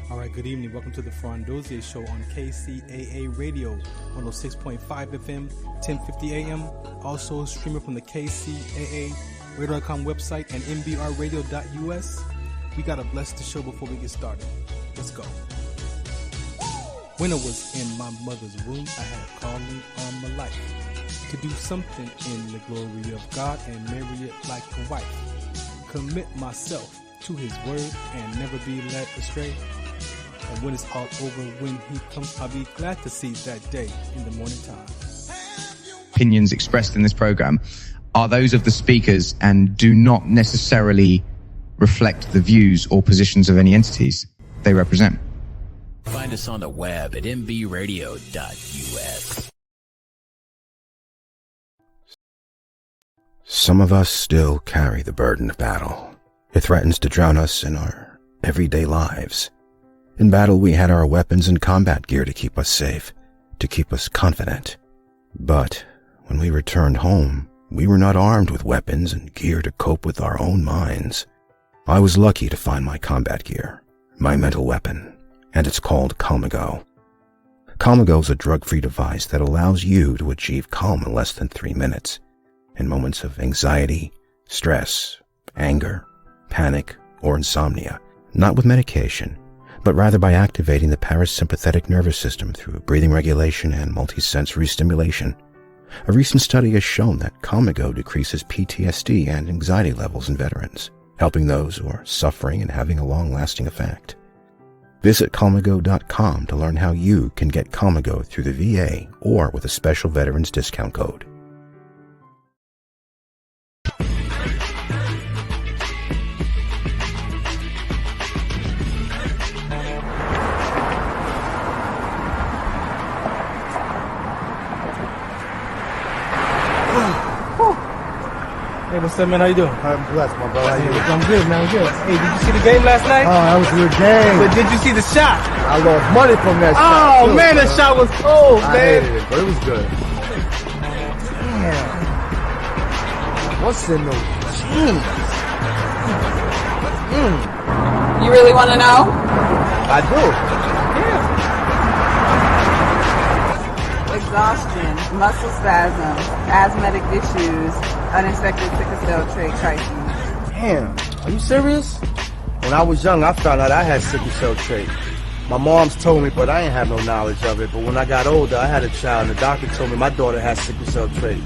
All right, good evening. Welcome to the Frondozier Show on KCAA Radio, 106.5 FM, 1050 AM. Also streaming from the KCAA Radio.com website and MBRadio.us. We got to bless the show before we get started. Let's go. When I was in my mother's womb, I had a calling on my life to do something in the glory of God and marry it like a wife. Commit myself to his word and never be led astray. And when it's all over, when he comes, I'll be glad to see that day in the morning time. Opinions expressed in this program are those of the speakers and do not necessarily reflect the views or positions of any entities they represent. Find us on the web at MBRadio.us. Some of us still carry the burden of battle. It threatens to drown us in our everyday lives. In battle, we had our weapons and combat gear to keep us safe, to keep us confident. But when we returned home, we were not armed with weapons and gear to cope with our own minds. I was lucky to find my combat gear, my mental weapon, and it's called Calmago. Calmago is a drug-free device that allows you to achieve calm in less than 3 minutes in moments of anxiety, stress, anger, panic, or insomnia, not with medication, but rather by activating the parasympathetic nervous system through breathing regulation and multisensory stimulation. A recent study has shown that Calmago decreases PTSD and anxiety levels in veterans, helping those who are suffering and having a long-lasting effect. Visit Calmago.com to learn how you can get Calmago through the VA or with a special veterans discount code. Hey, what's up, man? How you doing? I'm blessed, my brother. How you doing? I'm good, man. I'm good. Hey, did you see the game last night? Oh, that was a good game. But did you see the shot? I lost money from that shot. Oh, too, man, that shot was cold, I man. hated it, but it was good. Damn. What's in those jeans? You really want to know? I do. Exhaustion, muscle spasms, asthmatic issues, unexpected sickle cell trait crises. Damn. Are you serious? When I was young, I found out I had sickle cell trait. My mom's told me, but I ain't have no knowledge of it. But when I got older, I had a child, and the doctor told me my daughter has sickle cell trait.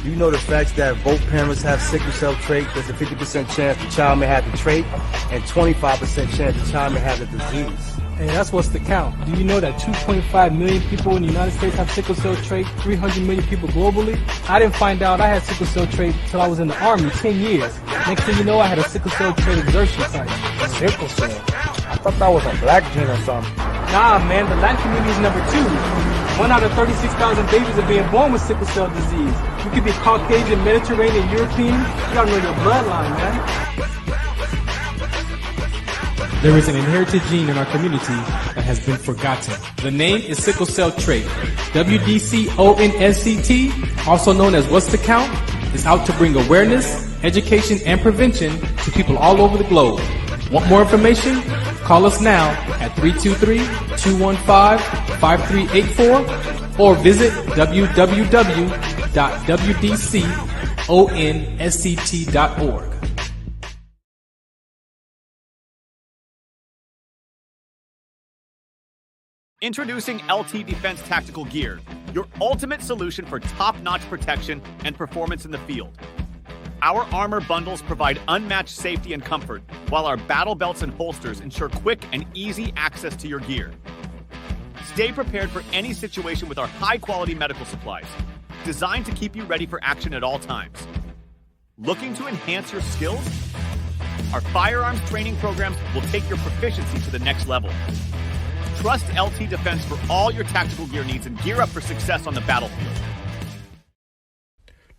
Do you know the facts that both parents have sickle cell trait? There's a 50% chance the child may have the trait, and 25% chance the child may have the disease. Hey, that's what's the count. Do you know that 2.5 million people in the United States have sickle cell trait, 300 million people globally? I didn't find out I had sickle cell trait until I was in the Army 10 years. Next thing you know, I had a sickle cell trait exertion site. Sickle cell? I thought that was a black gene or something. Nah, man, the Latin community is number 2. 1 out of 36,000 babies are being born with sickle cell disease. You could be Caucasian, Mediterranean, European. You gotta know your bloodline, man. There is an inherited gene in our community that has been forgotten. The name is sickle cell trait. WDCONSCT, also known as What's the Count, is out to bring awareness, education, and prevention to people all over the globe. Want more information? Call us now at 323-215-5384 or visit www.wdconsct.org. Introducing LT Defense Tactical Gear, your ultimate solution for top-notch protection and performance in the field. Our armor bundles provide unmatched safety and comfort, while our battle belts and holsters ensure quick and easy access to your gear. Stay prepared for any situation with our high-quality medical supplies, designed to keep you ready for action at all times. Looking to enhance your skills? Our firearms training programs will take your proficiency to the next level. Trust LT Defense for all your tactical gear needs and gear up for success on the battlefield.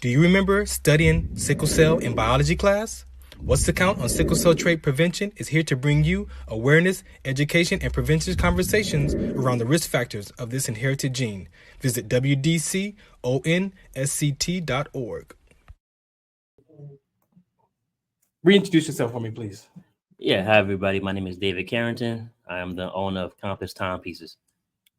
Do you remember studying sickle cell in biology class? What's the Count on Sickle Cell Trait Prevention is here to bring you awareness, education, and prevention conversations around the risk factors of this inherited gene. Visit WDCONSCT.org. Reintroduce yourself for me, please. Yeah, hi everybody. My name is David Carrington. I am the owner of Compass Timepieces.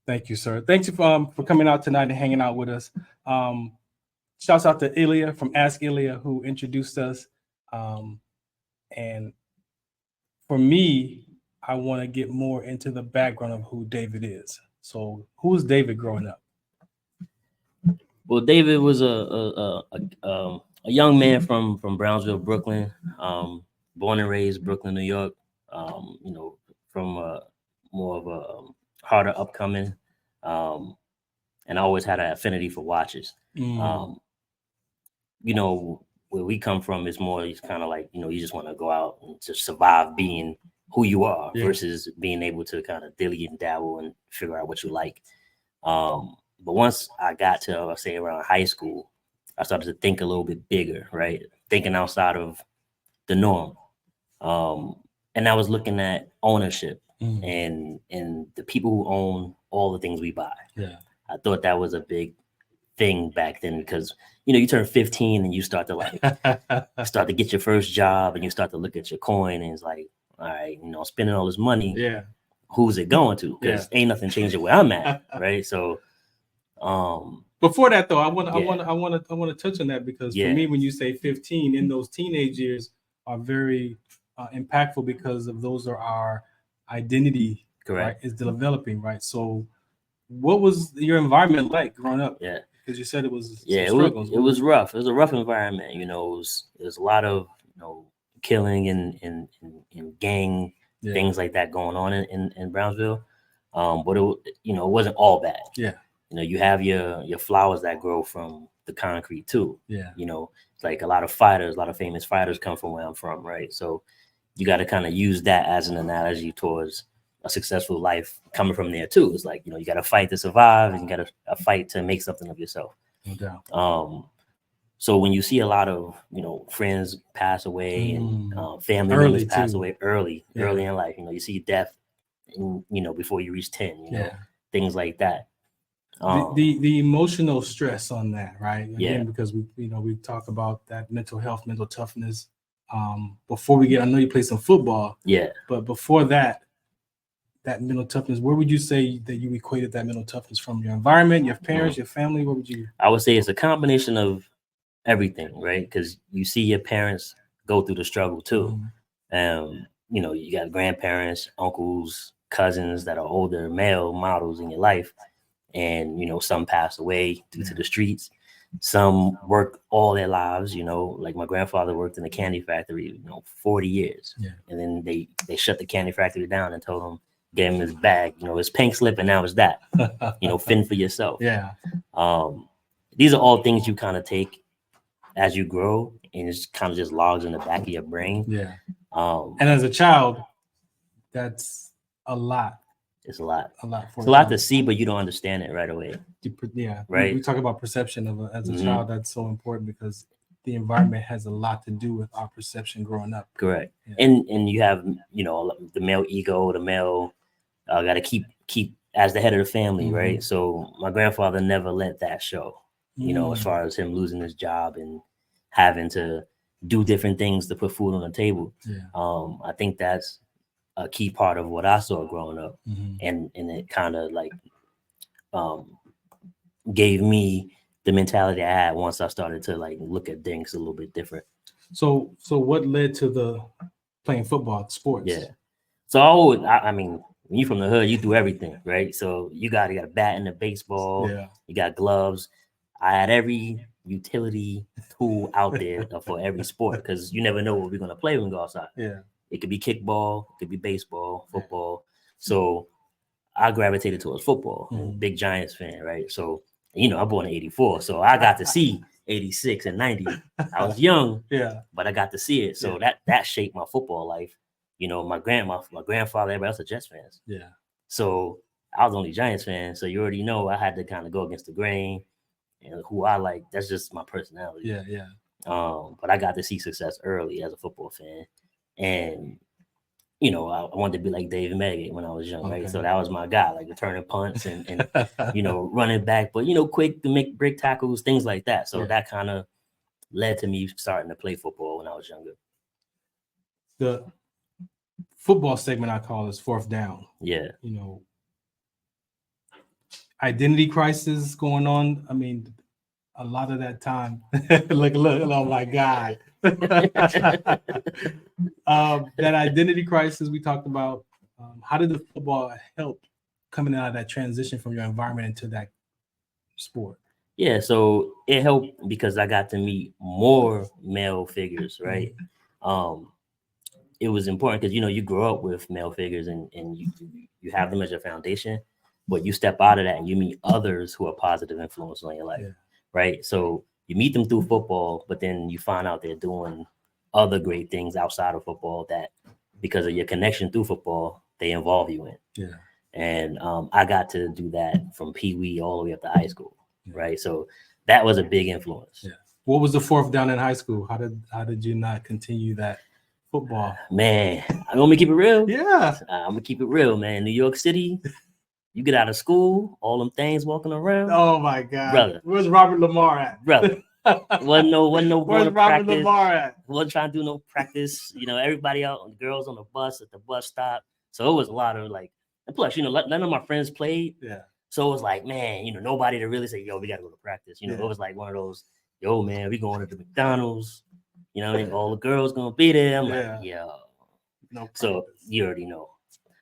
Thank you, sir. Thanks for coming out tonight and hanging out with us. Shouts out to Ilya from Ask Ilya, who introduced us. And for me, I want to get more into the background of who David is. So, who was David growing up? Well, David was a young man from Brownsville, Brooklyn. Born and raised Brooklyn, New York. You know, from more of a harder upcoming, and I always had an affinity for watches. You know, where we come from is more, it's kind of like, you know, you just want to go out and to survive being who you are versus being able to kind of dilly and dabble and figure out what you like. But once I got to, I'll say around high school, I started to think a little bit bigger, right? Thinking outside of the norm. And I was looking at ownership and the people who own all the things we buy. Yeah. I thought that was a big thing back then because, you know, you turn 15 and you start to like start to get your first job and you start to look at your coin and it's like, all right, you know, spending all this money. Yeah. Who's it going to? Because ain't nothing changing where I'm at, right? So, before that though, I want to touch on that because for me, when you say 15, in those teenage years are very impactful because of those are our identity. Correct. Right, is developing, right? So, what was your environment like growing up? Yeah. Because you said it was it was rough. It was a rough environment. You know, it was a lot of, you know, killing and gang things like that going on in Brownsville. But it, you know, it wasn't all bad. Yeah. You know, you have your flowers that grow from the concrete too. Yeah. You know, like a lot of famous fighters come from where I'm from, right? So you got to kind of use that as an analogy towards a successful life coming from there too. It's like, you know, you got to fight to survive and you got to fight to make something of yourself. No doubt. So when you see a lot of, you know, friends pass away and family members pass away early in life, you know, you see death, you know, before you reach 10, you know, things like that. The emotional stress on that, right? Again, because we talk about that mental health, mental toughness. Before we get, I know you play some football. Yeah. But before that mental toughness, where would you say that you equated that mental toughness from? Your environment, your parents, your family? What would you? I would say it's a combination of everything, right? Because you see your parents go through the struggle too. You know, you got grandparents, uncles, cousins that are older male models in your life. And, you know, some pass away due to the streets. Some work all their lives, you know, like my grandfather worked in a candy factory, you know, 40 years. Yeah. And then they shut the candy factory down and told him, gave him his bag, you know, his pink slip, and now it's that, you know, fend for yourself. Yeah. These are all things you kind of take as you grow, and it's kind of just logs in the back of your brain. Yeah. And as a child, that's a lot. It's a lot. It's a lot to see, but you don't understand it right away. Yeah. Right. We talk about perception as a child. That's so important because the environment has a lot to do with our perception growing up. Correct. Yeah. And you have, you know, the male ego, the male got to keep as the head of the family, right? So my grandfather never let that show, you know, as far as him losing his job and having to do different things to put food on the table. Yeah. I think that's a key part of what I saw growing up, and it kind of like gave me the mentality I had once I started to like look at things a little bit different. So what led to the playing football, sports? Yeah. So I mean, when you from the hood, you do everything, right? So you got a bat and a baseball. Yeah. You got gloves. I had every utility tool out there for every sport because you never know what we're gonna play when we go outside. Yeah. It could be kickball, it could be baseball, football. So I gravitated towards football. Big Giants fan, right? So, you know, I'm born in 84. So I got to see 86 and 90. I was young, but I got to see it. So that shaped my football life. You know, my grandfather, everybody else are Jets fans. Yeah. So I was only Giants fan. So you already know I had to kind of go against the grain and who I like. That's just my personality. Yeah, yeah. But I got to see success early as a football fan. And, you know, I wanted to be like David Meggett when I was young, right? So that was my guy, like returning punts and you know, running back, but, you know, quick to make break tackles, things like that. So that kind of led to me starting to play football when I was younger. football segment I call is Fourth Down. Yeah. You know, identity crisis going on. I mean, a lot of that time. look, oh my God. That identity crisis we talked about. How did the football help coming out of that transition from your environment into that sport? Yeah, so it helped because I got to meet more male figures, right? It was important because, you know, you grow up with male figures and you have them as your foundation, but you step out of that and you meet others who are positive influence on your life, right? So you meet them through football, but then you find out they're doing other great things outside of football that because of your connection through football, they involve you in. Yeah. And I got to do that from Pee Wee all the way up to high school, right? So that was a big influence. Yeah. What was the fourth down in high school? How did you not continue that football? Man, I'm gonna keep it real. Yeah. I'm gonna keep it real, man. New York City, you get out of school, all them things walking around. Oh my God, brother. Where's Robert Lamar at, brother? wasn't no Where's Robert practice. Lamar at? Wasn't trying to do no practice. You know, everybody out, girls on the bus at the bus stop. So it was a lot of like, and plus, you know, none of my friends played. Yeah. So it was like, man, you know, nobody to really say, yo, we got to go to practice. You know, it was like one of those, yo, man, we going to the McDonald's. You know, and all the girls gonna be there. I'm like, yo. No. So you already know.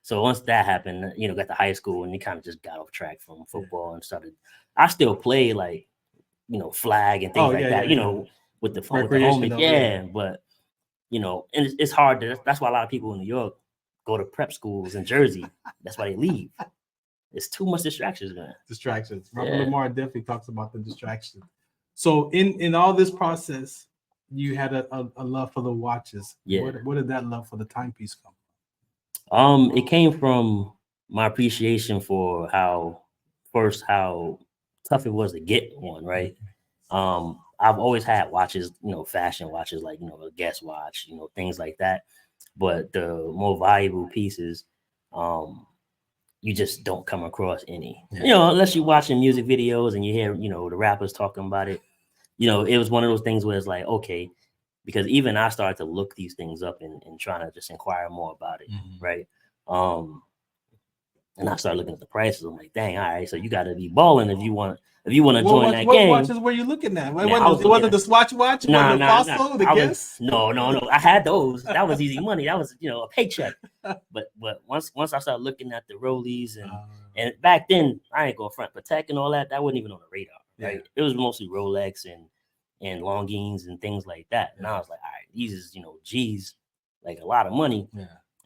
So once that happened, you know, got to high school and you kind of just got off track from football and started. I still play like, you know, flag and things like that. You know, with the homie, but you know, and it's hard to. That's why a lot of people in New York go to prep schools in Jersey. That's why they leave. It's too much distractions, man. Distractions. Robert Lamar definitely talks about the distractions. So in all this process, you had a love for the watches. Yeah. Where did that love for the timepiece come from? It came from my appreciation for how tough it was to get one, right? I've always had watches, you know, fashion watches, like, you know, a Guess watch, you know, things like that. But the more valuable pieces, you just don't come across any, you know, unless you're watching music videos and you hear, you know, the rappers talking about it. You know, it was one of those things where it's like, okay, because even I started to look these things up and trying to just inquire more about it, right? And I started looking at the prices. I'm like, dang, all right, so you got to be balling if you want to join that game. What watches were you looking at? Wasn't the Swatch watch? Nah. The Guess? No. I had those. That was easy money. That was, you know, a paycheck. But once I started looking at the Rollies and back then, I ain't going front, Patek and all that wasn't even on the radar. Right, it was mostly Rolex and Longines and things like that. And I was like, all right, these is, you know, G's, like a lot of money.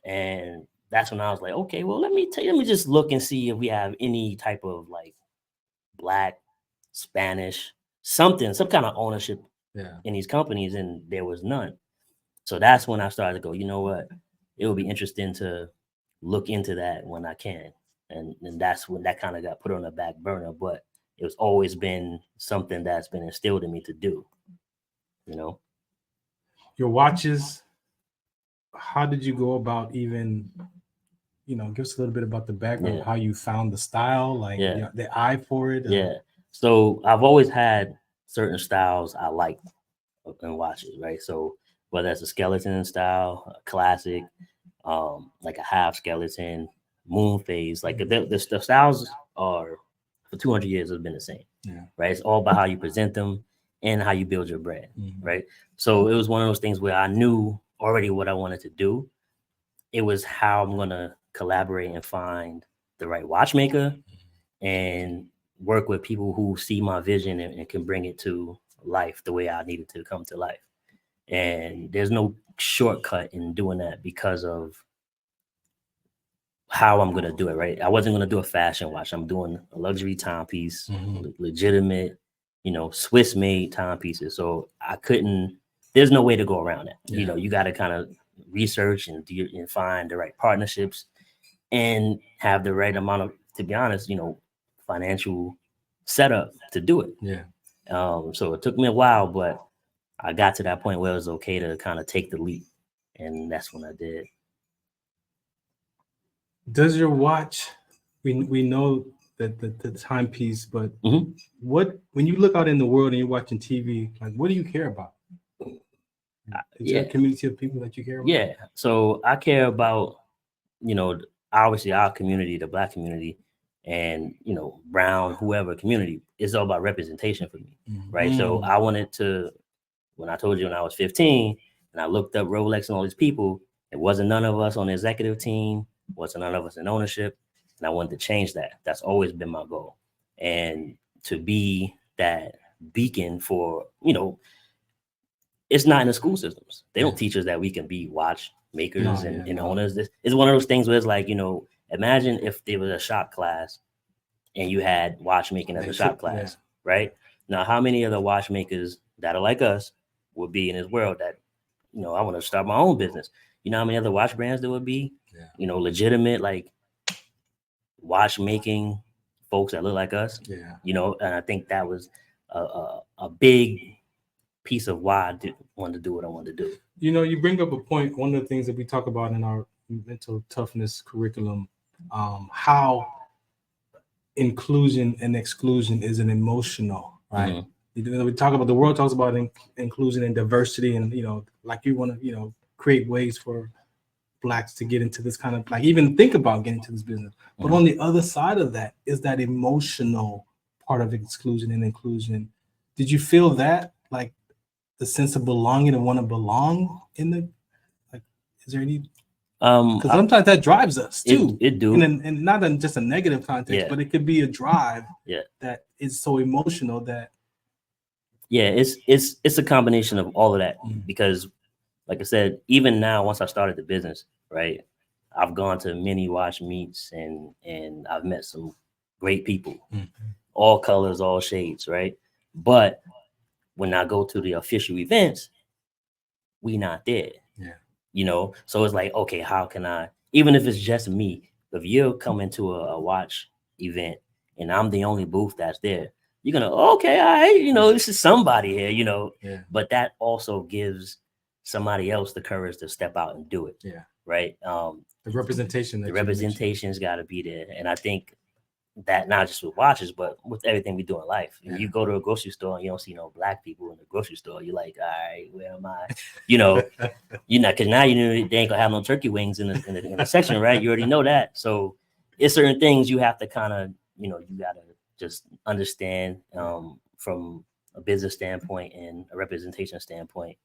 And that's when I was like, okay, well, let me just look and see if we have any type of like Black, Spanish, some kind of ownership in these companies, and there was none. So that's when I started to go, you know what, it would be interesting to look into that when I can. And that's when that kind of got put on the back burner, but it's always been something that's been instilled in me to do, you know. Your watches, how did you go about even, you know, give us a little bit about the background of how you found the style, like the eye for it? So I've always had certain styles I liked in watches, right? So whether that's a skeleton style, a classic, like a half skeleton, moon phase, like the styles are, for 200 years has been the same, right? It's all about how you present them and how you build your brand, right? So it was one of those things where I knew already what I wanted to do. It was how I'm going to collaborate and find the right watchmaker and work with people who see my vision and can bring it to life the way I needed to come to life. And there's no shortcut in doing that because of how I'm going to do it, right? I wasn't going to do a fashion watch. I'm doing a luxury timepiece, legitimate, you know, Swiss made timepieces. So there's no way to go around it. You know, you got to kind of research and find the right partnerships and have the right amount of, to be honest, you know, financial setup to do it. So it took me a while, but I got to that point where it was okay to kind of take the leap. And that's when I did. Does your watch, we know that the timepiece, but when you look out in the world and you're watching TV, like, what do you care about? Is there a community of people that you care about? So I care about you know, obviously our community, the Black community, and you know, brown, whoever community, it's all about representation for me, right? So I wanted to, when I told you when I was 15, and I looked up Rolex and all these people, it wasn't none of us on the executive team, wasn't none of us in ownership, and I wanted to change that. That's always been my goal, and to be that beacon for, you know, it's not in the school systems. They don't teach us that we can be watch makers and owners. This is one of those things where it's like, you know, imagine if there was a shop class and you had watchmaking as a shop class, right? Now, how many of the watchmakers that are like us would be in this world that, you know, I want to start my own business? You know how many other watch brands there would be? You know, legitimate, like, watchmaking folks that look like us. You know, and I think that was a big piece of why I wanted to do what I wanted to do. You know, you bring up a point. One of the things that we talk about in our mental toughness curriculum, how inclusion and exclusion is an emotional, right? You know, we talk about, the world talks about inclusion and diversity, and you know, like you want to, you know, create ways for Blacks to get into this kind of, like, even think about getting into this business. But on the other side of that is that emotional part of exclusion and inclusion. Did you feel that, like, the sense of belonging and want to belong in the, like, is there any, because sometimes that drives us too. It do, and not in just a negative context, but it could be a drive that is so emotional that it's a combination of all of that. Because like I said, even now, once I started the business, right, I've gone to many watch meets and I've met some great people, all colors, all shades, right? But when I go to the official events, we not there. You know, so it's like, okay, how can I, even if it's just me, if you come into a watch event and I'm the only booth that's there, you're gonna, okay, all right, you know, this is somebody here, you know. But that also gives somebody else the courage to step out and do it. Right. The representation's got to be there. And I think that not just with watches, but with everything we do in life. If you go to a grocery store and you don't see no Black people in the grocery store, you're like, all right, where am I? You know, you're not, because now you know they ain't gonna have no turkey wings in the section, right? You already know that. So it's certain things you have to kind of, you know, you gotta just understand from a business standpoint and a representation standpoint.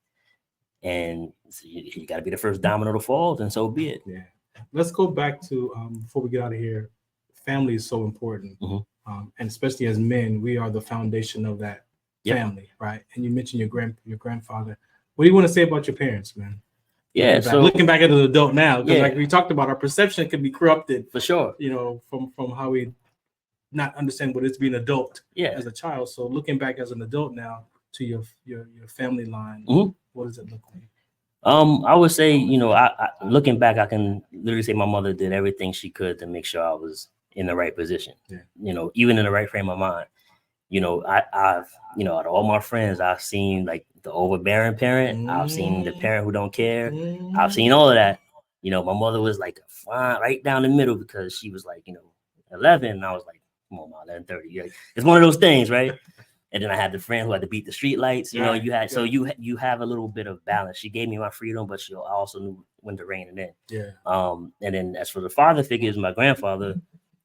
And so you got to be the first domino to fall, and so be it. Let's go back to before we get out of here. Family is so important, and especially as men, we are the foundation of that family, right? And you mentioned your grandfather. What do you want to say about your parents, man? So looking back at the adult now, because like we talked about, our perception can be corrupted for sure. You know, from how we not understand what it's being an adult as a child. So looking back as an adult now to your family line, what does it look like? I would say, you know, I looking back, I can literally say my mother did everything she could to make sure I was in the right position. You know, even in the right frame of mind. You know, I've, you know, out of all my friends, I've seen like the overbearing parent. I've seen the parent who don't care. I've seen all of that. You know, my mother was like fine, right down the middle, because she was like, you know, 11, and I was like, come on, Mom, 11:30. Like, it's one of those things, right? And then I had the friend who had to beat the street lights. You know, you had, so you have a little bit of balance. She gave me my freedom, but she also knew when to rein it in. And then as for the father figures, my grandfather,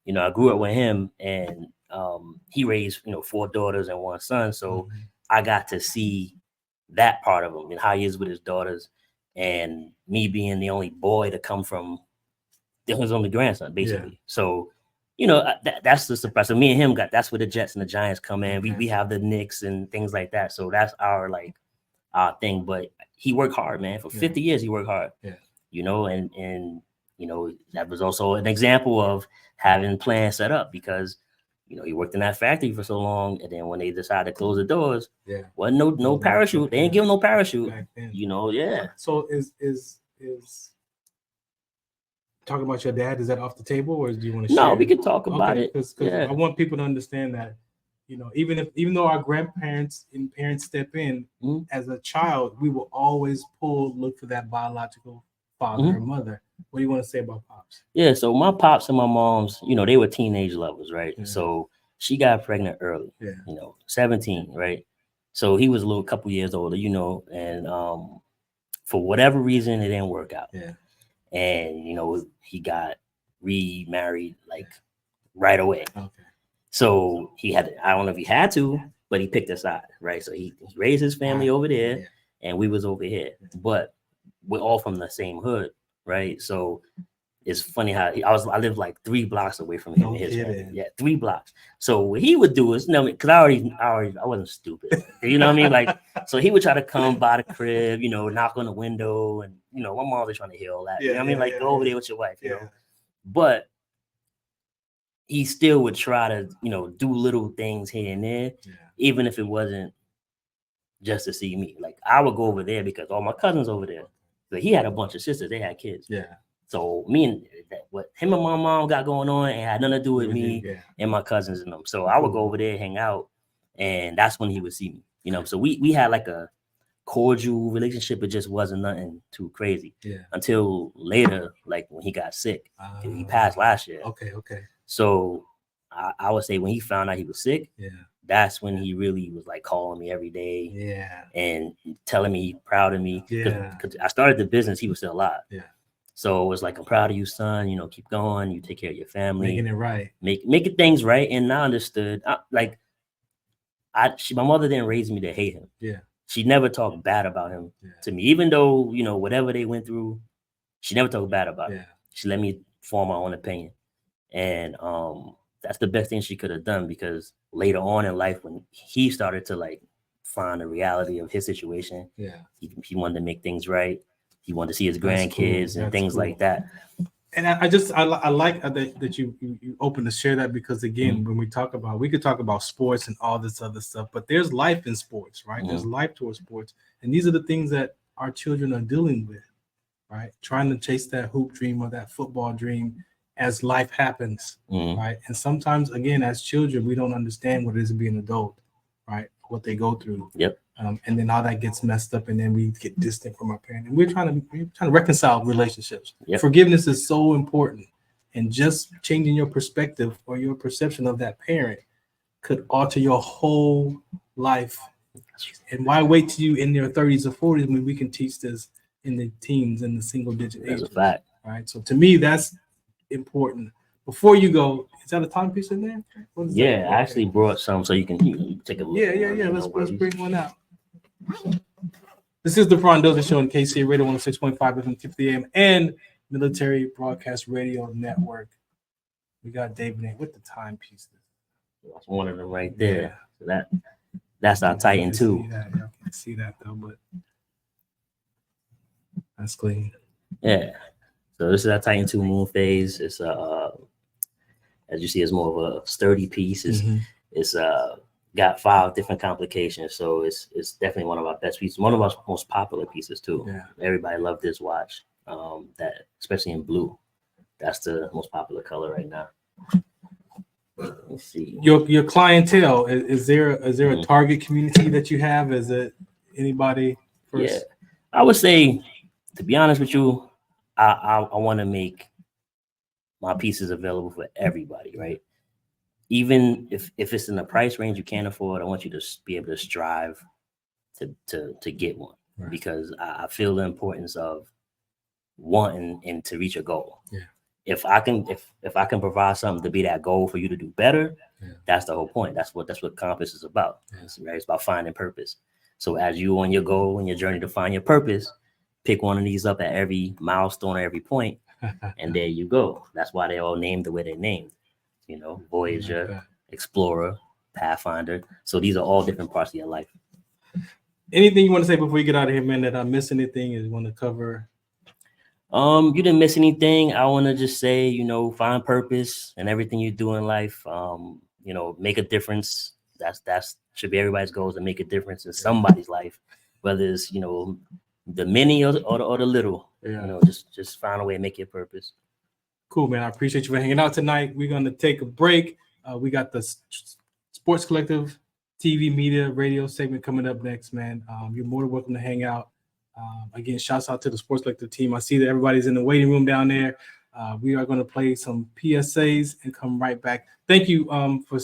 you know, I grew up with him, and he raised, you know, 4 daughters and 1 son. So I got to see that part of him and how he is with his daughters, and me being the only boy to come from his only grandson, basically. So, you know, that's the surprise. So me and him that's where the Jets and the Giants come in. We have the Knicks and things like that. So that's our thing. But he worked hard, man. For 50 years, he worked hard. You know, and you know, that was also an example of having plans set up, because, you know, he worked in that factory for so long, and then when they decided to close the doors, wasn't no parachute. They ain't give him no parachute. You know, So is talking about your dad, is that off the table, or do you want to share? No, we can talk about it. Because I want people to understand that, you know, even though our grandparents and parents step in, as a child, we will always look for that biological father or mother. What do you want to say about pops? So my pops and my moms, you know, they were teenage lovers, right? So she got pregnant early, you know, 17, right? So he was a couple years older, you know, and for whatever reason, it didn't work out. and he got remarried like right away. Okay. So he had, I don't know if he had to, but he picked a side, right? So he raised his family over there, and we was over here, but we're all from the same hood, right? So it's funny how I lived like 3 blocks away from him and his family. Yeah, 3 blocks. So what he would do is, because I wasn't stupid, you know what I mean? Like, so he would try to come by the crib, knock on the window, and my mom was trying to hear all that. You know what I mean? Like, go over there with your wife, you know. But he still would try to, do little things here and there, even if it wasn't just to see me. Like, I would go over there because all my cousins over there. But he had a bunch of sisters; they had kids. Yeah. So me and what him and my mom got going on, it had nothing to do with me and my cousins and them. So I would go over there, hang out, and that's when he would see me. So we had like a cordial relationship. It just wasn't nothing too crazy. Yeah. Until later, like when he got sick, he passed last year. Okay. So I would say when he found out he was sick, that's when he really was like calling me every day, and telling me he's proud of me. Because I started the business, he was still alive. Yeah. So it was like, I'm proud of you, son. Keep going. You take care of your family, making it right, making things right. And I understood. My mother didn't raise me to hate him. Yeah. She never talked bad about him to me, even though whatever they went through, she never talked bad about it. She let me form my own opinion. And that's the best thing she could have done, because later on in life, when he started to like find the reality of his situation, he wanted to make things right. He wanted to see his grandkids and things like that. And I like that you open to share that, because again, when we could talk about sports and all this other stuff, but there's life in sports, right? There's life towards sports, and these are the things that our children are dealing with, right? Trying to chase that hoop dream or that football dream as life happens, right? And sometimes, again, as children, we don't understand what it is to be an adult, right? What they go through. Yep. And then how that gets messed up, and then we get distant from our parent. And we're trying to reconcile relationships. Yep. Forgiveness is so important, and just changing your perspective or your perception of that parent could alter your whole life. And why wait till you in your 30s or 40s when we can teach this in the teens and the single digit age? That's a fact. Right. So to me, that's important. Before you go, is that a timepiece in there? Yeah, I actually brought some so you can take a look. Yeah. Let's bring one out. This is the Frondoza Show on KC Radio 106.5 FM 50 AM and Military Broadcast Radio Network. We got David in with the timepieces. That's one of them right there. So that's our Titan too. I can't see that though, but that's clean. Yeah. So this is our Titan 2 moon phase. It's as you see, it's more of a sturdy piece. It's got 5 different complications, so it's definitely one of our best pieces, one of our most popular pieces too. Yeah. Everybody loved this watch, that especially in blue. That's the most popular color right now. Let's see. Your clientele, is there a target community that you have? Is it anybody first? Yeah, I would say, to be honest with you, I want to make my pieces available for everybody, right? Even if it's in the price range you can't afford, I want you to be able to strive to get one, right? Because I feel the importance of wanting and to reach a goal. Yeah. If I can provide something to be that goal for you to do better, that's the whole point. That's what Compass is about. Right? It's about finding purpose. So as you on your goal and your journey to find your purpose, pick one of these up at every milestone or every point, and there you go. That's why they all named the way they're named. Voyager, Explorer, Pathfinder. So these are all different parts of your life. Anything you want to say before you get out of here, man, that I missed anything you want to cover? You didn't miss anything. I want to just say, find purpose in everything you do in life. Make a difference. That's should be everybody's goal, is to make a difference in somebody's life, whether it's, the many or the little. Just find a way to make your purpose. Cool, man. I appreciate you for hanging out tonight. We're going to take a break. We got the Sports Collective TV, media, radio segment coming up next, man. You're more than welcome to hang out. Again, shouts out to the Sports Collective team. I see that everybody's in the waiting room down there. We are going to play some PSAs and come right back. Thank you for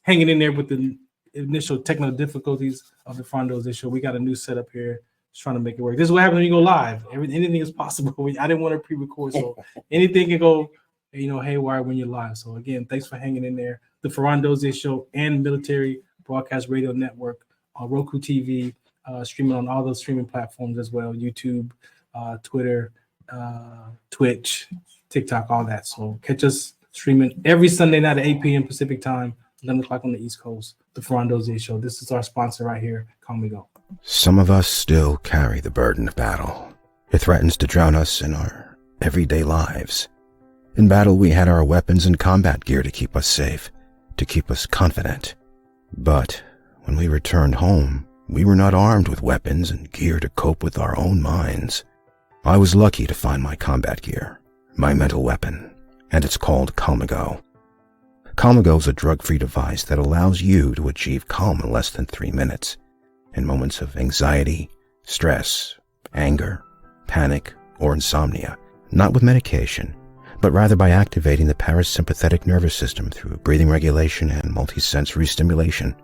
hanging in there with the initial technical difficulties of the Frondoza Show. We got a new setup here. Just trying to make it work. This is what happens when you go live. Anything is possible. I didn't want to pre-record, so anything can go, haywire when you're live. So again, thanks for hanging in there. The Ferran Dozier Show and Military Broadcast Radio Network on Roku TV, streaming on all those streaming platforms as well: YouTube, Twitter, Twitch, TikTok, all that. So catch us streaming every Sunday night at 8 p.m. Pacific time, 11 o'clock on the East Coast. The Ferran Dozier Show. This is our sponsor right here. Call me go. Some of us still carry the burden of battle. It threatens to drown us in our everyday lives. In battle, we had our weapons and combat gear to keep us safe, to keep us confident. But when we returned home, we were not armed with weapons and gear to cope with our own minds. I was lucky to find my combat gear, my mental weapon, and it's called Calmago. Calmago is a drug-free device that allows you to achieve calm in less than 3 minutes. In moments of anxiety, stress, anger, panic, or insomnia, not with medication, but rather by activating the parasympathetic nervous system through breathing regulation and multisensory stimulation.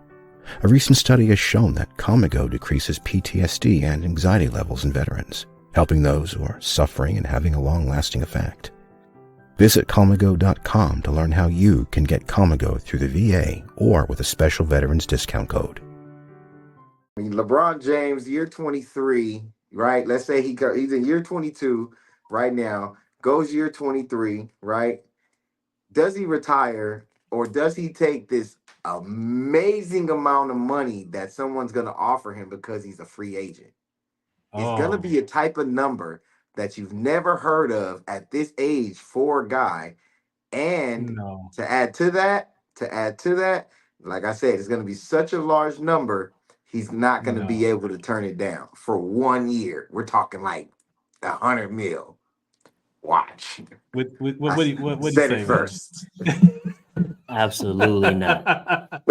A recent study has shown that Calmago decreases PTSD and anxiety levels in veterans, helping those who are suffering and having a long-lasting effect. Visit Calmago.com to learn how you can get Calmago through the VA or with a special veterans discount code. I mean, LeBron James, year 23, right? Let's say he's in year 22 right now, goes year 23, right? Does he retire or does he take this amazing amount of money that someone's going to offer him because he's a free agent? It's going to be a type of number that you've never heard of at this age for a guy. And to add to that, like I said, it's going to be such a large number. He's not going to be able to turn it down for 1 year. We're talking like 100 mil. Watch. What do you said say it first? Absolutely not.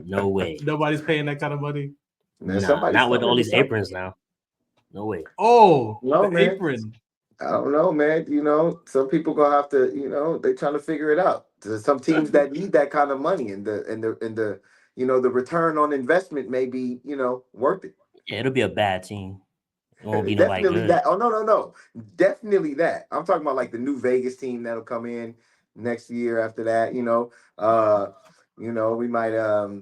No way. Nobody's paying that kind of money. Not with all these aprons now. No way. Oh, no, the apron. I don't know, man. Some people gonna have to. They trying to figure it out. There's some teams that need that kind of money, and the the return on investment may be worth it. Yeah, it'll be a bad team. It won't be nobody Definitely good. that. Oh no, definitely that. I'm talking about like the new Vegas team that'll come in next year after that. We might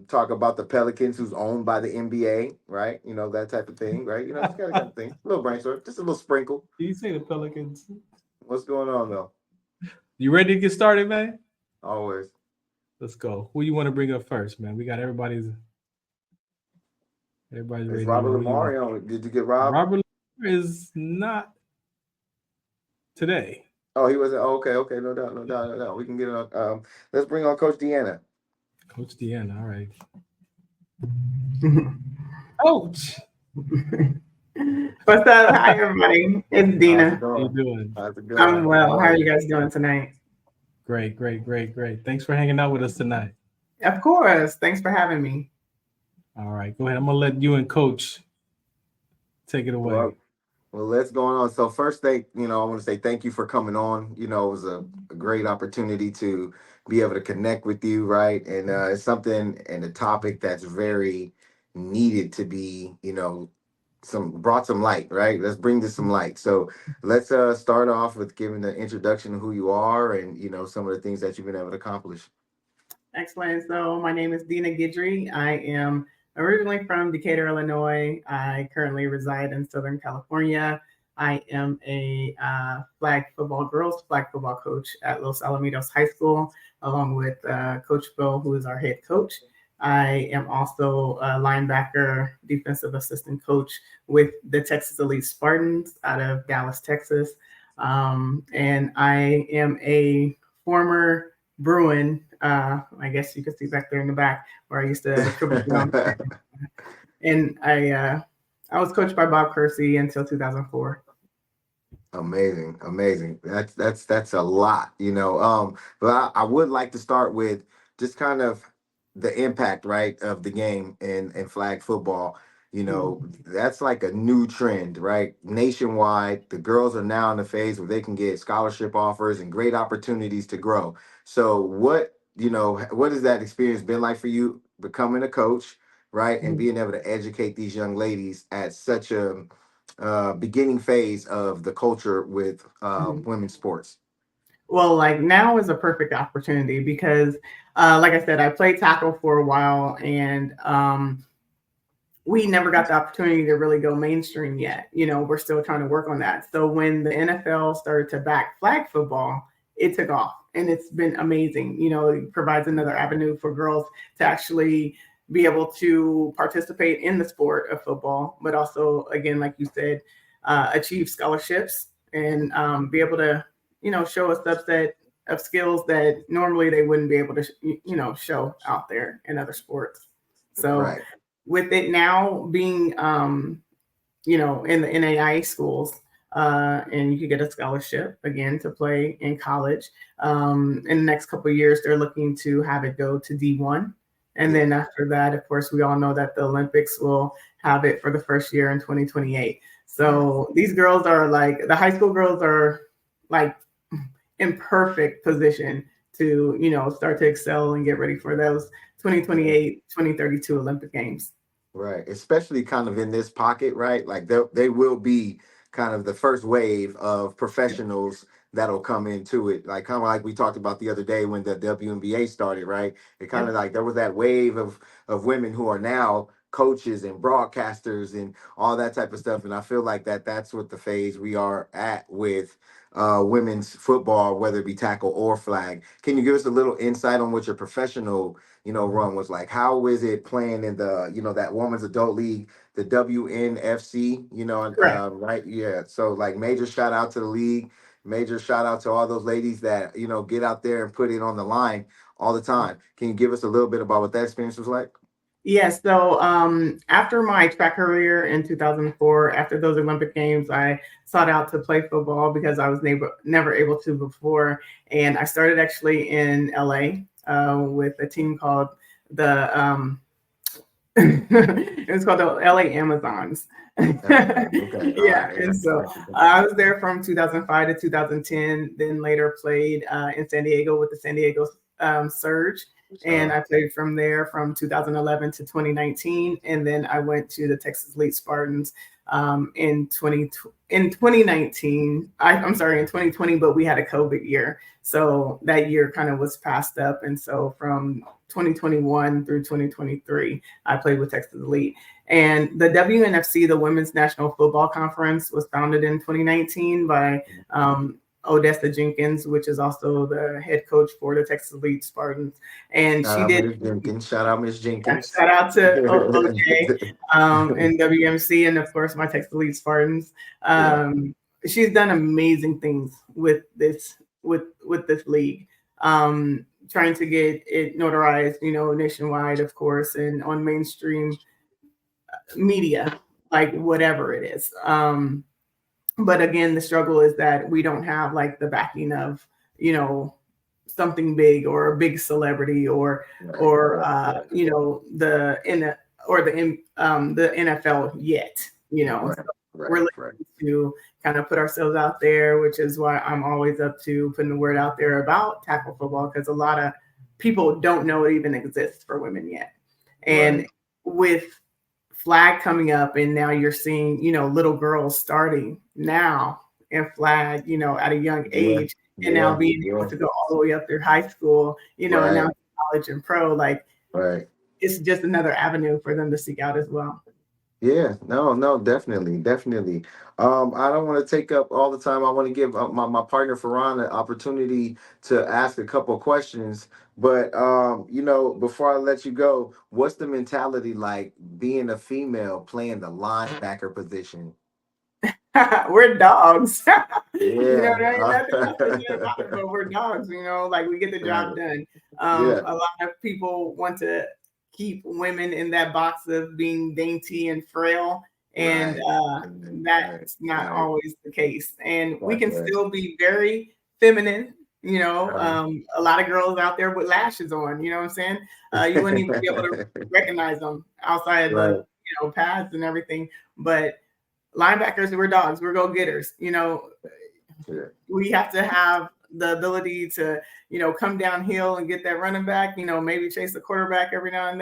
talk about the Pelicans, who's owned by the NBA, right? That type of thing, right? Just kind of thing. A little brainstorm, just a little sprinkle. Do you say the Pelicans? What's going on though? You ready to get started, man? Always. Let's go. Who you want to bring up first, man? We got everybody's ready. Robert Lamar on. Did you get Rob? Robert Lamar is not today. Oh, he wasn't. Okay, no doubt. We can get it on. Let's bring on Coach Deanna. Coach Deanna, all right. Coach. What's up? Hi, everybody. It's Dina. How you doing? I'm well. How are you guys doing tonight? Great. Thanks for hanging out with us tonight. Of course. Thanks for having me. All right, go ahead. I'm gonna let you and Coach take it away. Well, let's go on. So first, I want to say thank you for coming on. It was a great opportunity to be able to connect with you, right? And it's something and a topic that's very needed to be, brought some light, right? Let's bring this some light. So let's start off with giving the introduction of who you are and, some of the things that you've been able to accomplish. Excellent. So my name is Dina Guidry. I am originally from Decatur, Illinois. I currently reside in Southern California. I am a girls flag football coach at Los Alamitos High School, along with Coach Bill, who is our head coach. I am also a linebacker defensive assistant coach with the Texas Elite Spartans out of Dallas, Texas. And I am a former Bruin. I guess you can see back there in the back where I used to triple jump. And I was coached by Bob Kersey until 2004. Amazing. That's a lot, but I would like to start with just kind of the impact, right, of the game and flag football. That's like a new trend, right? Nationwide, the girls are now in the phase where they can get scholarship offers and great opportunities to grow. So what has that experience been like for you becoming a coach, right? And being able to educate these young ladies at such a beginning phase of the culture with women's sports? Well, like now is a perfect opportunity because, like I said, I played tackle for a while, and we never got the opportunity to really go mainstream yet. You know, we're still trying to work on that. So when the NFL started to back flag football, it took off, and it's been amazing. You know, it provides another avenue for girls to actually be able to participate in the sport of football, but also, again, like you said, achieve scholarships and be able to, you know, show a subset of skills that normally they wouldn't be able to, you know, show out there in other sports. So Right. with it now being, you know, in the NAIA schools, and you could get a scholarship again to play in college. In the next couple of years, they're looking to have it go to D1. And then after that, of course, we all know that the Olympics will have it for the first year in 2028. So these girls are like, the high school girls are like in perfect position to, you know, start to excel and get ready for those 2028, 2032 Olympic Games. Right. Especially kind of in this pocket, right? Like they will be kind of the first wave of professionals that'll come into it. Like kind of like we talked about the other day when the WNBA started, right? It kind of like there was that wave of women who are now coaches and broadcasters and all that type of stuff. And I feel like that's what the phase we are at with women's football, whether it be tackle or flag. Can you give us a little insight on what your professional, you know, run was like? How is it playing in the, you know, that women's adult league, the WNFC, you know, right? Yeah. So like major shout out to the league, major shout out to all those ladies that, you know, get out there and put it on the line all the time. Can you give us a little bit about what that experience was like? Yes. So after my track career in 2004, after those Olympic Games, I sought out to play football because I was never able to before. And I started actually in LA with a team called the, it was called the LA Amazons. Okay. Yeah. And so I was there from 2005 to 2010, then later played in San Diego with the San Diego Surge. And I played from there from 2011 to 2019. And then I went to the Texas Elite Spartans in 2019. I'm sorry, in 2020, but we had a COVID year. So that year kind of was passed up. And so from 2021 through 2023, I played with Texas Elite. And the WNFC, the Women's National Football Conference, was founded in 2019 by Odessa Jenkins, which is also the head coach for the Texas Elite Spartans. And she did. Shout out Miss Jenkins. Shout out to OJ and WMC, and of course my Texas Elite Spartans. She's done amazing things with this league. Trying to get it notarized, you know, nationwide, of course, and on mainstream media, like whatever it is. But again, the struggle is that we don't have like the backing of, you know, something big or a big celebrity or you know, the NFL yet, you know. We're looking to kind of put ourselves out there, which is why I'm always up to putting the word out there about tackle football, because a lot of people don't know it even exists for women yet. And with flag coming up, and now you're seeing, you know, little girls starting now in flag, you know, at a young age, and now being able to go all the way up through high school, you know, and now college and pro, like it's just another avenue for them to seek out as well. Yeah, no, definitely. I don't want to take up all the time. I want to give my partner Farhan an opportunity to ask a couple of questions. But you know, before I let you go, what's the mentality like being a female playing the linebacker position? We're dogs. You know, there ain't nothing else to say about it, but we're dogs. You know, like we get the job done. A lot of people want to keep women in that box of being dainty and frail, and that's not always the case. And we can still be very feminine. You know, a lot of girls out there with lashes on. You know what I'm saying? You wouldn't even be able to recognize them outside of the, you know, pads and everything. But linebackers, we're dogs. We're go-getters. You know, we have to have the ability to, come downhill and get that running back, maybe chase the quarterback every now and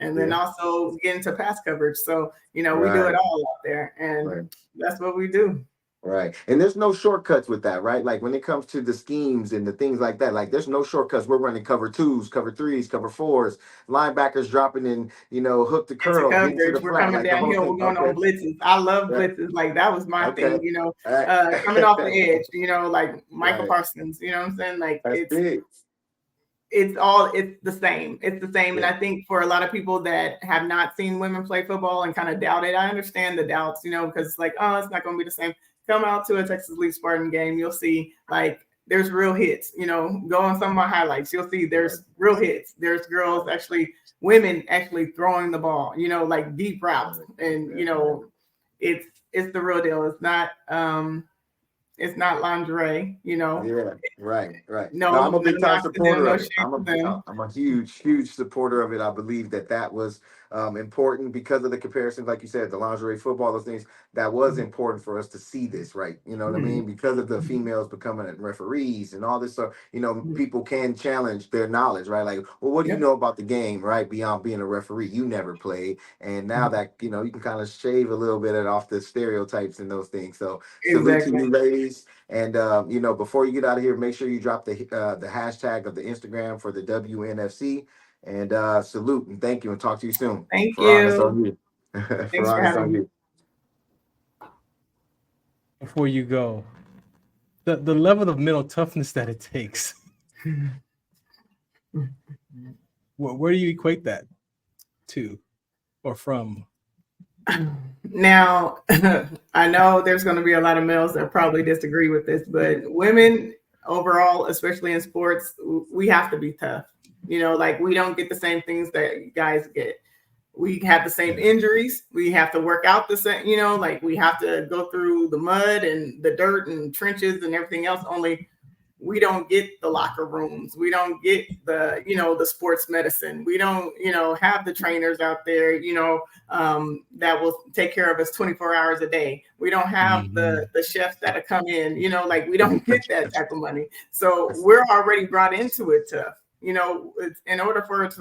then also get into pass coverage. So, we do it all out there, and that's what we do. Right. And there's no shortcuts with that, right? Like when it comes to the schemes and the things like that, like there's no shortcuts. We're running cover 2s, cover 3s, cover 4s, linebackers dropping in, hook to curl, getting to the We're flat. coming downhill, we're going on blitzes. I love blitzes. Like that was my thing, coming off the edge, like Michael Parsons, you know what I'm saying? Like it's the same. It's the same. And I think for a lot of people that have not seen women play football and kind of doubt it, I understand the doubts, because it's like, oh, it's not going to be the same. Come out to a Texas League Spartan game, you'll see like there's real hits. Go on some of my highlights, you'll see there's real hits. There's girls women actually throwing the ball, like deep routes, and it's the real deal. It's not lingerie, Yeah, right. No, I'm a big time supporter of it. No, I'm a huge supporter of it. I believe that was important because of the comparisons, like you said, the lingerie football, those things. That was important for us to see this, right? You know what I mean? Because of the females becoming referees and all this stuff, people can challenge their knowledge, right? Like, well, what do you know about the game, right? Beyond being a referee, you never played, and now that you can kind of shave a little bit off the stereotypes and those things. So salute to you, ladies. And before you get out of here, make sure you drop the hashtag of the Instagram for the WNFC. And salute and thank you, and talk to you soon. Thank for you. Honest on you. Thanks for having me. Before you go, the level of mental toughness that it takes. Where do you equate that to or from? Now, I know there's going to be a lot of males that probably disagree with this, but women overall, especially in sports, we have to be tough. Like we don't get the same things that guys get. We have the same injuries. We have to work out the same, like we have to go through the mud and the dirt and trenches and everything else. Only we don't get the locker rooms. We don't get the, the sports medicine. We don't, have the trainers out there, that will take care of us 24 hours a day. We don't have the chefs that come in, like we don't get that type of money. So we're already brought into it tough. It's, in order for us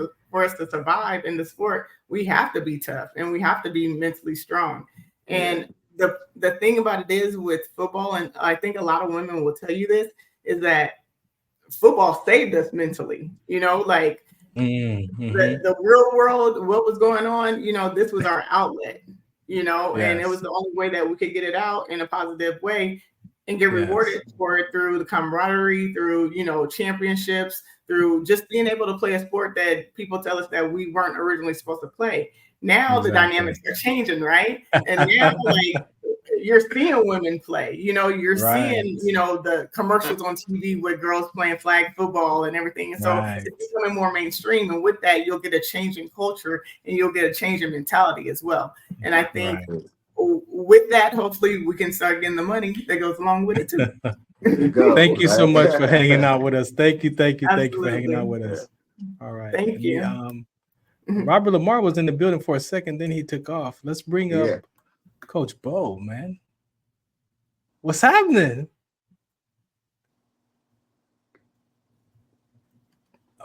to survive in the sport, we have to be tough and we have to be mentally strong. And the thing about it is with football, and I think a lot of women will tell you this, is that football saved us mentally, like the real world, what was going on, this was our outlet, and it was the only way that we could get it out in a positive way and get rewarded for it through the camaraderie, through, championships, through just being able to play a sport that people tell us that we weren't originally supposed to play. Now the dynamics are changing, right? And now like you're seeing women play, you're seeing, the commercials on TV with girls playing flag football and everything. And so it's becoming more mainstream. And with that, you'll get a change in culture and you'll get a change in mentality as well. And I think with that, hopefully we can start getting the money that goes along with it too. Thank you so much for hanging out with us. Thank you for hanging out with us. All right. Thank you. Robert Lamar was in the building for a second, then he took off. Let's bring up Coach Bo, man. What's happening?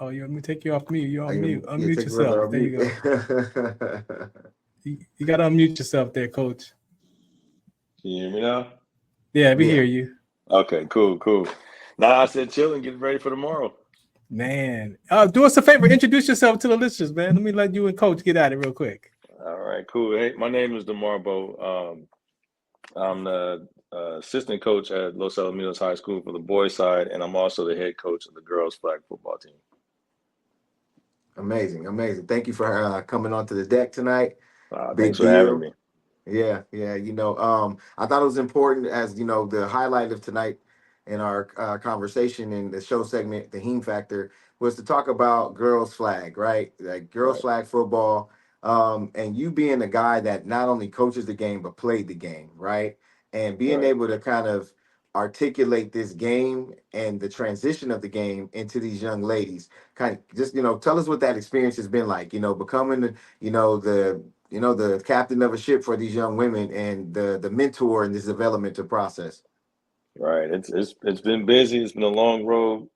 Oh, let me take you off mute. You're on mute. Unmute yourself. There you go. You got to unmute yourself there, Coach. Can you hear me now? Yeah, we hear you. Okay, cool. Now I said chill and get ready for tomorrow. Man, do us a favor. Introduce yourself to the listeners, man. Let me let you and Coach get at it real quick. All right, cool. Hey, my name is DeMar Bo. I'm the assistant coach at Los Alamitos High School for the boys side, and I'm also the head coach of the girls flag football team. Amazing. Thank you for coming onto the deck tonight. Thanks for having me. Yeah. I thought it was important, as the highlight of tonight in our conversation in the show segment, the Heme Factor, was to talk about girls flag, right? Like girls flag football, and you being a guy that not only coaches the game but played the game, right? And being able to kind of articulate this game and the transition of the game into these young ladies. Kind of just tell us what that experience has been like. Becoming the captain of a ship for these young women and the mentor in this developmental process. Right. It's been busy. It's been a long road.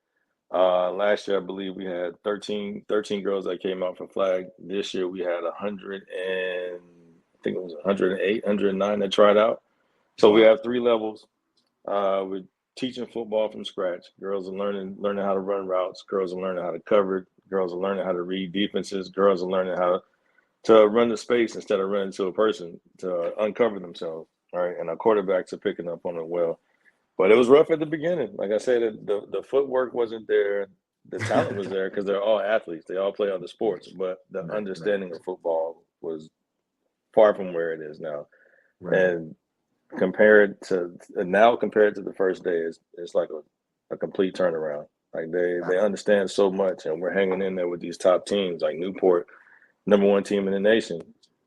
Last year, I believe we had 13 girls that came out for flag. This year, we had 100 and I think it was 108, 109 that tried out. So we have 3 levels. We're teaching football from scratch. Girls are learning how to run routes. Girls are learning how to cover. Girls are learning how to read defenses. Girls are learning how to run the space instead of running to a person to uncover themselves. All right, and our quarterbacks are picking up on it well. But it was rough at the beginning. Like I said, the footwork wasn't there. The talent was there because they're all athletes. They all play other sports, but the understanding of football was far from where it is now. Right. And compared to the first day, it's like a complete turnaround. Like they understand so much, and we're hanging in there with these top teams like Newport, #1 team in the nation,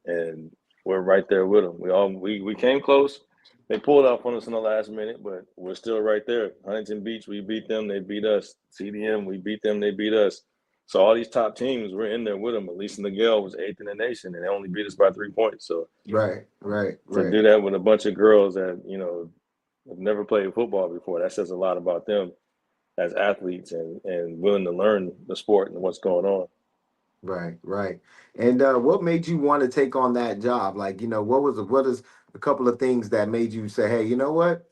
and we're right there with them. We came close. They pulled off on us in the last minute, but we're still right there. Huntington Beach, we beat them, they beat us. CDM, we beat them, they beat us. So all these top teams, we're in there with them. At least Miguel was 8th in the nation, and they only beat us by 3 points. So right. to do that with a bunch of girls that have never played football before, that says a lot about them as athletes and willing to learn the sport and what's going on. Right. And what made you want to take on that job? Like, what is a couple of things that made you say, hey, you know what?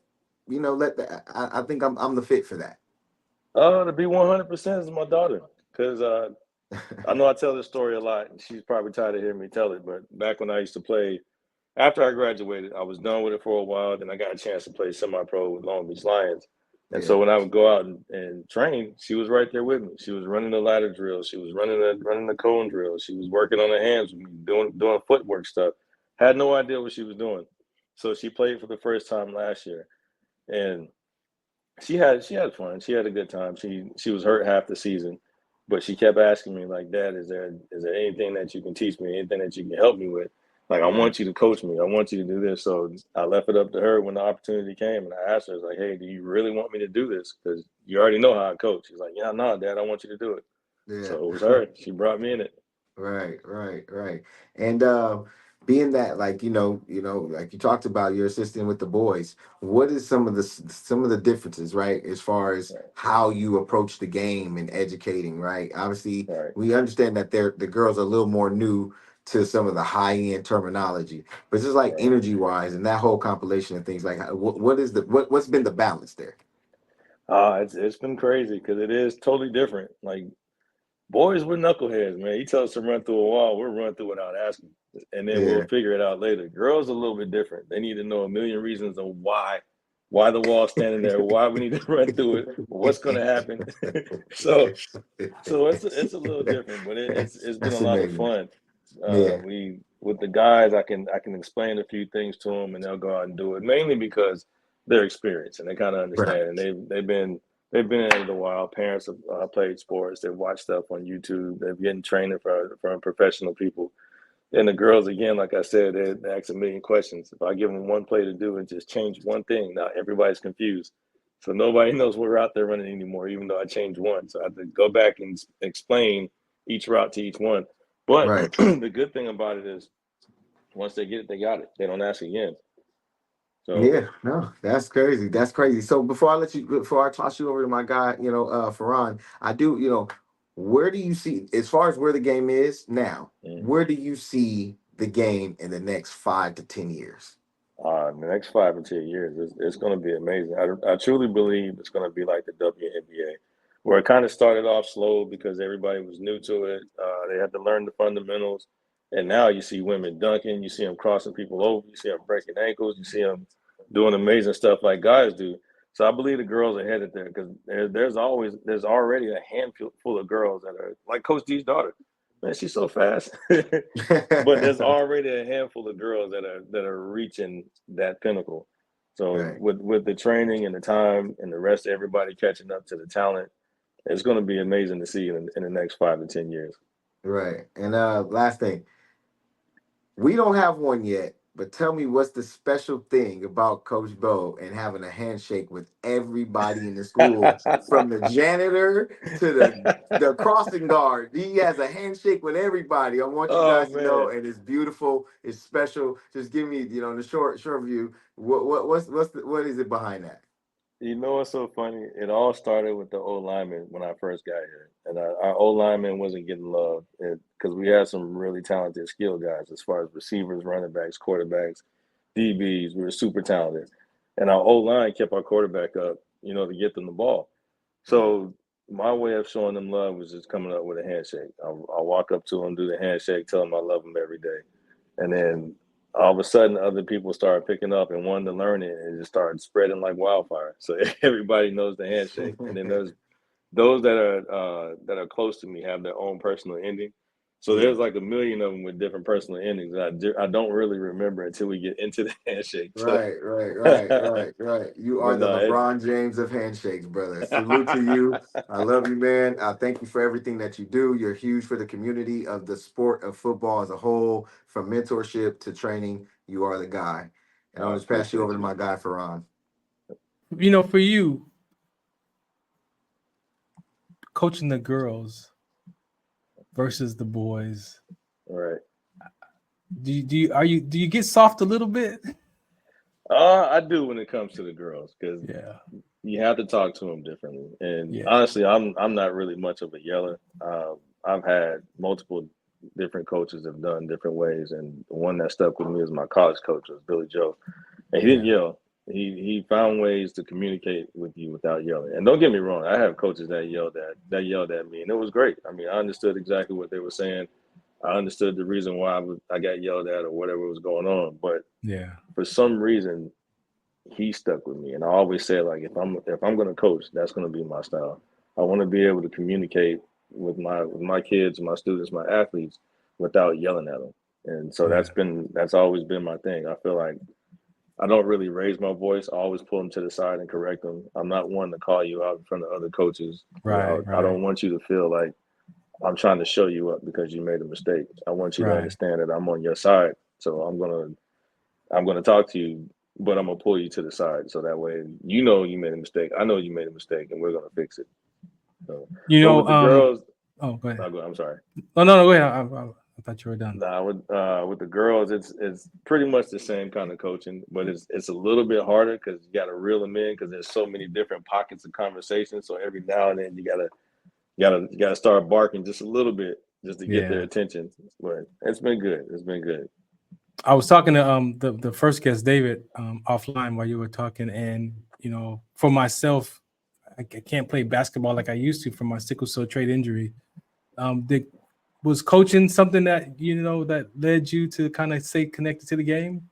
I think I'm the fit for that. To be 100% is my daughter, because I know I tell this story a lot, and she's probably tired of hearing me tell it. But back when I used to play, after I graduated, I was done with it for a while. Then I got a chance to play semi-pro with Long Beach Lions. And so when I would go out and train, she was right there with me. She was running the ladder drill. She was running the cone drill. She was working on her hands with me, doing footwork stuff. Had no idea what she was doing. So she played for the first time last year, and she had fun. She had a good time. She was hurt half the season, but she kept asking me like, "Dad, is there anything that you can teach me? Anything that you can help me with? Like, I want you to coach me. I want you to do this." So I left it up to her when the opportunity came, and I asked her, I was like, "Hey, do you really want me to do this? Because you already know how I coach." She's like, "Yeah, no, Dad, I want you to do it." Yeah. So it was her. She brought me in it. Right. And being that, like, like you talked about, you're assisting with the boys. What is some of the differences, right, as far as how you approach the game and educating, right? Obviously, we understand that the girls are a little more new to some of the high end terminology, but just like energy wise and that whole compilation of things, like what's been the balance there? It's been crazy because it is totally different. Like, boys, we're knuckleheads, man. You tell us to run through a wall, we'll run through without asking, and then we'll figure it out later. Girls are a little bit different. They need to know a million reasons of why the wall's standing there, why we need to run through it, what's going to happen. so it's a little different, but it's been That's a lot of amazing. fun. Yeah. We with the guys, I can explain a few things to them, and they'll go out and do it, mainly because they're experienced and they kind of understand, and they've been in it a while. Parents have played sports. They've watched stuff on YouTube. They're getting training from professional people. And the girls, again, like I said, they ask a million questions. If I give them one play to do and just change one thing, now everybody's confused. So nobody knows we're out there running anymore, even though I changed one. So I have to go back and explain each route to each one. But the good thing about it is once they get it, they got it. They don't ask again. So yeah, no, that's crazy. That's crazy. So before I toss you over to my guy, Farhan, I do, where do you see, as far as where the game is now, where do you see the game in the next 5 to 10 years? In the next 5 to 10 years, it's going to be amazing. I truly believe it's going to be like the WNBA, where it kind of started off slow because everybody was new to it. They had to learn the fundamentals. And now you see women dunking, you see them crossing people over, you see them breaking ankles, you see them doing amazing stuff like guys do. So I believe the girls are headed there because there's already a handful of girls that are like Coach D's daughter. Man, she's so fast. But there's already a handful of girls that are reaching that pinnacle. So with the training and the time and the rest of everybody catching up to the talent, it's going to be amazing to see in the next 5 to 10 years. Right. And last thing, we don't have one yet, but tell me what's the special thing about Coach Bo and having a handshake with everybody in the school, from the janitor to the crossing guard. He has a handshake with everybody. I want you guys to know, and it's beautiful. It's special. Just give me, the short view. What is it behind that? You know what's so funny? It all started with the O lineman when I first got here, and our O lineman wasn't getting love because we had some really talented skill guys as far as receivers, running backs, quarterbacks, DBs. We were super talented, and our O line kept our quarterback up, to get them the ball. So my way of showing them love was just coming up with a handshake. I'll walk up to them, do the handshake, tell them I love them every day, and then all of a sudden other people started picking up and wanting to learn it, and it just started spreading like wildfire. So everybody knows the handshake, and then there's those that are close to me have their own personal ending. So there's like a million of them with different personal endings. I don't really remember until we get into the handshake. Right. You are But the no, LeBron James of handshakes, brother. Salute to you. I love you, man. I thank you for everything that you do. You're huge for the community of the sport of football as a whole, from mentorship to training. You are the guy. And I'll just pass you over to my guy, Ferran. For you, coaching the girls versus the boys, right? Do you get soft a little bit? I do when it comes to the girls, because you have to talk to them differently. And honestly, I'm not really much of a yeller. I've had multiple different coaches have done different ways, and the one that stuck with me is my college coach, was Billy Joe, and he didn't yell. He found ways to communicate with you without yelling. And don't get me wrong, I have coaches that yelled at me, and it was great. I mean, I understood exactly what they were saying. I understood the reason why I got yelled at or whatever was going on. But for some reason, he stuck with me. And I always say, like, if I'm going to coach, that's going to be my style. I want to be able to communicate with my kids, my students, my athletes, without yelling at them. And so that's always been my thing. I feel like I don't really raise my voice. I always pull them to the side and correct them. I'm not one to call you out in front of other coaches. Right. I don't want you to feel like I'm trying to show you up because you made a mistake. I want you to understand that I'm on your side. So I'm gonna talk to you, but I'm gonna pull you to the side, so that way you made a mistake. I know you made a mistake, and we're gonna fix it. So, with the girls. Oh, go ahead. I'm sorry. No, go ahead. I thought you were done. Nah, with the girls, it's pretty much the same kind of coaching, but it's a little bit harder because you got to reel them in because there's so many different pockets of conversation. So every now and then you gotta start barking just a little bit just to get their attention. But it's been good. I was talking to the first guest, David, offline while you were talking, and for myself, I can't play basketball like I used to from my sickle cell trait injury. Was coaching something that that led you to kind of stay connected to the game?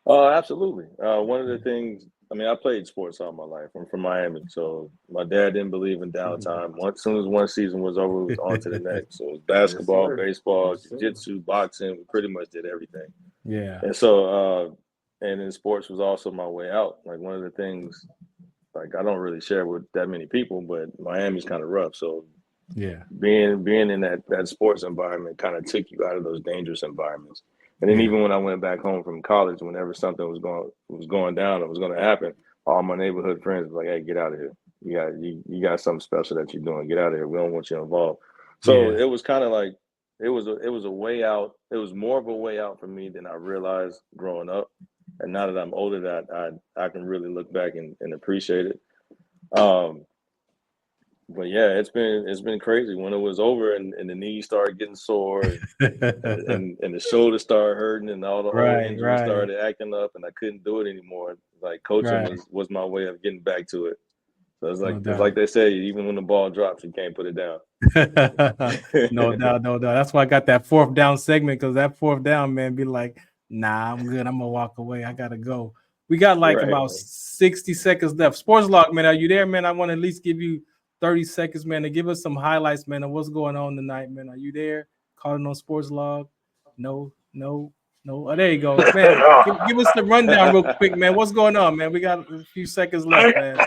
Absolutely. One of the things, I played sports all my life. I'm from Miami, so my dad didn't believe in downtime. As soon as one season was over, it was on to the next. So it was basketball, baseball, jiu-jitsu, boxing. We pretty much did everything. Yeah. And so, and then sports was also my way out. Like, one of the things, like, I don't really share with that many people, but Miami's kind of rough. So being in that sports environment kind of took you out of those dangerous environments. And then even when I went back home from college, whenever something was going down or was going to happen, all my neighborhood friends were like, "Hey, get out of here! You got something special that you're doing. Get out of here. We don't want you involved." So it was kind of like it was a way out. It was more of a way out for me than I realized growing up. And now that I'm older, that I can really look back and appreciate it. But it's been crazy when it was over and the knees started getting sore and the shoulder started hurting and all the old injuries started acting up and I couldn't do it anymore. Like, coaching was my way of getting back to it. So it's like they say, even when the ball drops, you can't put it down. No doubt. That's why I got that fourth down segment, because that fourth down, man, be like, nah, I'm good. I'm gonna walk away. I gotta go. We got about 60 seconds left. Sports Log, man, are you there, man? I want to at least give you 30 seconds, man, to give us some highlights, man, of what's going on tonight, man. Are you there? Calling on Sports Log? No. Oh, there you go, man. Give us the rundown real quick, man. What's going on, man? We got a few seconds left, man.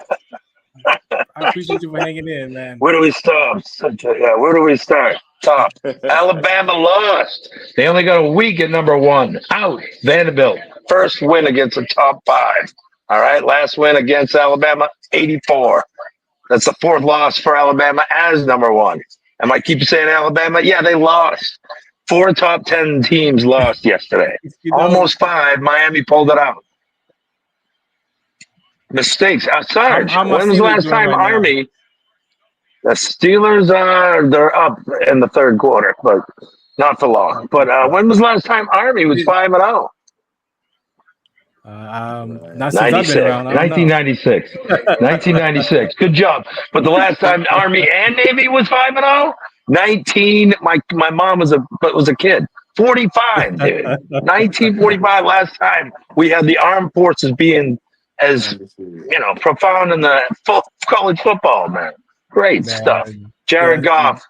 I appreciate you for hanging in, man. Where do we stop? Where do we start? Top. Alabama lost. They only got a week at number 1. Out. Vanderbilt. First win against the top 5. All right. Last win against Alabama, 84. That's the 4th loss for Alabama as number 1. Am I keep saying Alabama? Yeah, they lost. 4 top 10 teams lost yesterday. Almost 5. Miami pulled it out. Mistakes. Sarge, How my when was the Steelers last doing time right now? Army? The Steelers they're up in the third quarter, but not for long. But when was the last time Army was 5-0? Not since I've been around. 1996. 1996. Good job. But the last time Army and Navy was 5-0, 19. My mom was a kid. 45, dude. 1945. Last time we had the armed forces being as profound in the college football, man. Great stuff. Jared Goff,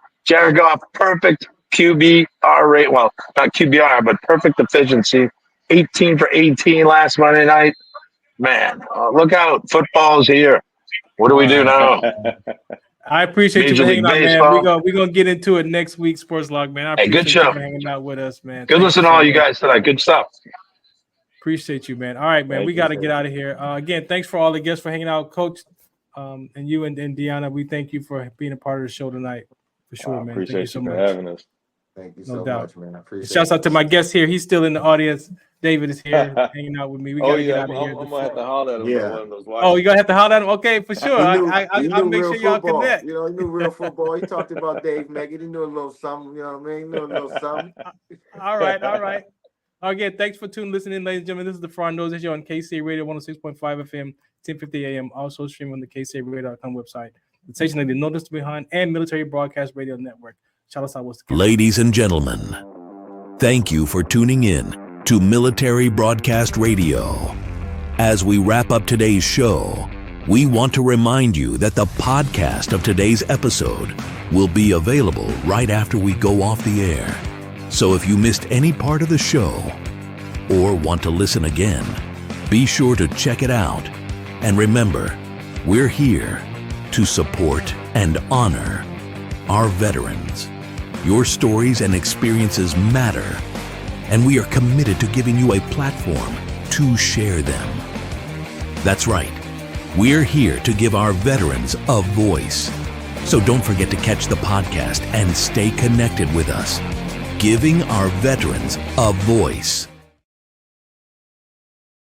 perfect QBR rate. Well, not QBR, but perfect efficiency. 18 for 18 last Monday night. Man, look out. Football's here. What do we do now? I appreciate Major you for League hanging Baseball. out, man. We're gonna get into it next week, Sports Log, man. I appreciate good show. you for hanging out with us, man. Good listen to all you guys tonight. Good stuff. Appreciate you, man. All right, man. We got to get out of here. Again, thanks for all the guests for hanging out, Coach, and you and Deanna. We thank you for being a part of the show tonight, for sure, man. Appreciate thank you so for much. having us. Thank you No so doubt. much, man. I appreciate Shouts it. out to my guest here. He's still in the audience. David is here hanging out with me. We got to get out of here. I'm gonna have to holler at him. Yeah. One of those Oh, you gotta have to holler at him. Okay, for sure. I'll make sure y'all football. connect. He knew real football. He talked about Dave Megan. He knew a little something. You know what I mean? He knew a little something. All right. Again, thanks for listening, ladies and gentlemen. This is the Frondose Show on KC Radio 106.5 FM, 1050 AM. Also streaming on the KCRadio.com website, the station that you noticed behind, and Military Broadcast Radio Network. Shout us out. Ladies and gentlemen, thank you for tuning in to Military Broadcast Radio. As we wrap up today's show, we want to remind you that the podcast of today's episode will be available right after we go off the air. So if you missed any part of the show or want to listen again, be sure to check it out. And remember, we're here to support and honor our veterans. Your stories and experiences matter, and we are committed to giving you a platform to share them. That's right. We're here to give our veterans a voice. So don't forget to catch the podcast and stay connected with us. Giving our veterans a voice.